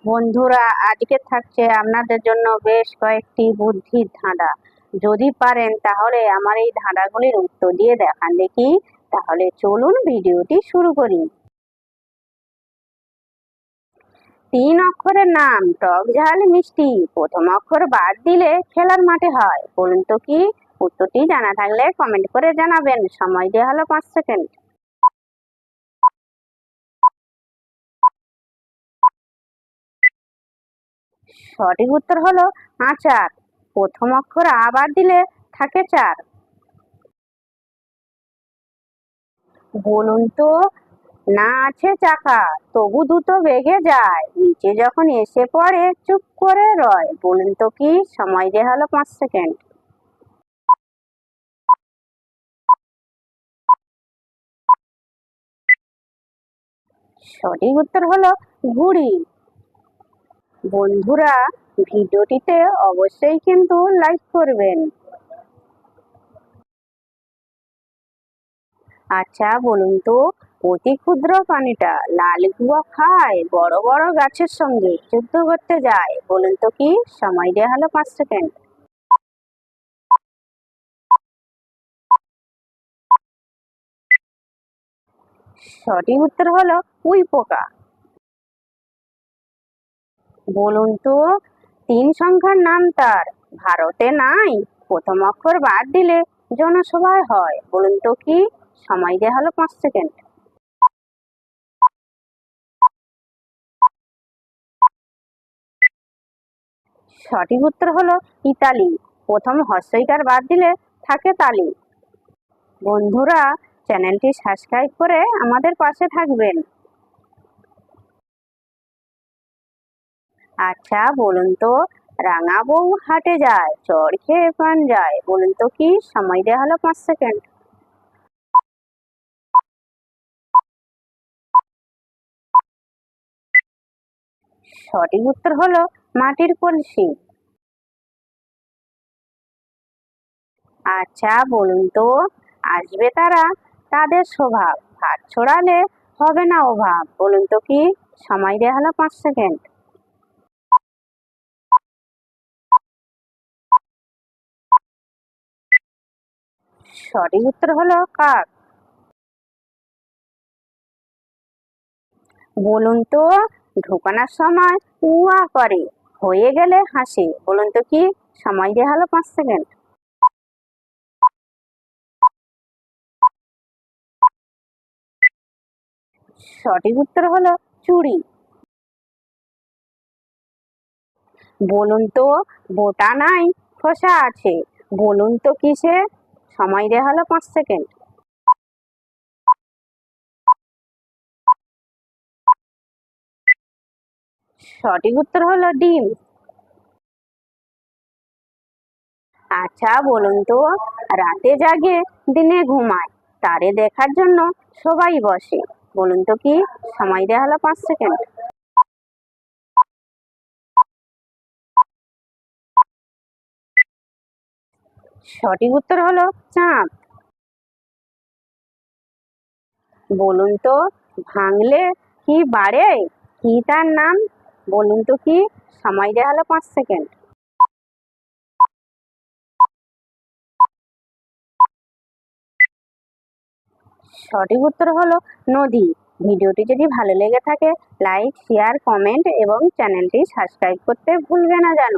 বন্ধুরা, আজকে থাকছে আপনাদের জন্য বেশ কয়েকটি বুদ্ধির ধাঁধা। যদি পারেন তাহলে আমার এই ধাঁধাগুলির উত্তর দিয়ে দেখান দেখি। তাহলে চলুন ভিডিওটি শুরু করি। 3 অক্ষরের নাম, টক ঝাল মিষ্টি, প্রথম অক্ষর বাদ দিলে খেলার মাঠে হয়, বলুন তো কি? উত্তরটি জানা থাকলে কমেন্ট করে জানাবেন। সময় দেওয়া হলো 5 সেকেন্ড। সঠিক উত্তর হলো আচার। প্রথম অক্ষর আ বাদ দিলে থাকে 4। বলুন তো, না আছে চাকা তবু দ্রুত বেগে যায়, নিচে যখন এসে পড়ে চুপ করে রয়, বলুন তো কি? সময় দেওয়া হলো 5 সেকেন্ড। সঠিক উত্তর হলো ঘুড়ি। বন্ধুরা, ভিডিওটিতে অবশ্যই কিন্তু লাইক করবেন। আচ্ছা বলুন তো, অতি ক্ষুদ্র প্রাণীটা লাল গুয়া খায়, বড় বড় গাছের সঙ্গে যুদ্ধ করতে যায়, বলুন তো কি? সময় দেওয়া হলো 5 সেকেন্ড। সঠিক উত্তর হলো উই পোকা। বলুন তো, 3 সংখ্যার নাম তার, ভারতে নাই, প্রথম অক্ষর বাদ দিলে জনসভায় হয়, বলুন তো কি? সময় দেওয়া হলো 5 সেকেন্ড। সঠিক উত্তর হলো ইতালি। প্রথম হস্যইকার বাদ দিলে থাকে তালি। বন্ধুরা, চ্যানেলটি সাবস্ক্রাইব করে আমাদের পাশে থাকবেন। আচ্ছা বলুন তো, রাঙা বউ হাটে যায়, চড় খেয়ে পান যায়, বলুন তো কি? সময় দেওয়া হলো 5 সেকেন্ড। সঠিক উত্তর হলো মাটির কলসি। আচ্ছা বলুন তো, আসবে তারা, তাদের স্বভাব, হাত ছড়ালে হবে না অভাব, বলুন তো কি? সময় দেওয়া হলো 5 সেকেন্ড। সঠিক উত্তর হলো কাক। বলুন তো, ঢোকানোর সময় উয়া করে, হয়ে গেলে হাসে, বলুন তো কি? সময় দেওয়া হলো 5 সেকেন্ড। সঠিক উত্তর হলো চুড়ি। বলুন তো, বোটা নাই, খোসা আছে, বলুন তো কিসে? সময় দেওয়া হলো 5 সেকেন্ড। সঠিক উত্তর হলো ডিম। আচ্ছা বলুন তো, রাতে জাগে দিনে ঘুমায়, তারে দেখার জন্য সবাই বসে, বলুন তো কি? সময় দেওয়া হলো 5 সেকেন্ড। সঠিক উত্তর হলো চাঁদ। বলুন তো, ভাঙলে কি বাড়ে, কি তার নাম, বলুন তো কি? সময় দেওয়া হলো 5 সেকেন্ড। সঠিক উত্তর হলো নদী। ভিডিওটি যদি ভালো লেগে থাকে লাইক, শেয়ার, কমেন্ট এবং চ্যানেলটি সাবস্ক্রাইব করতে ভুলবে না যেন।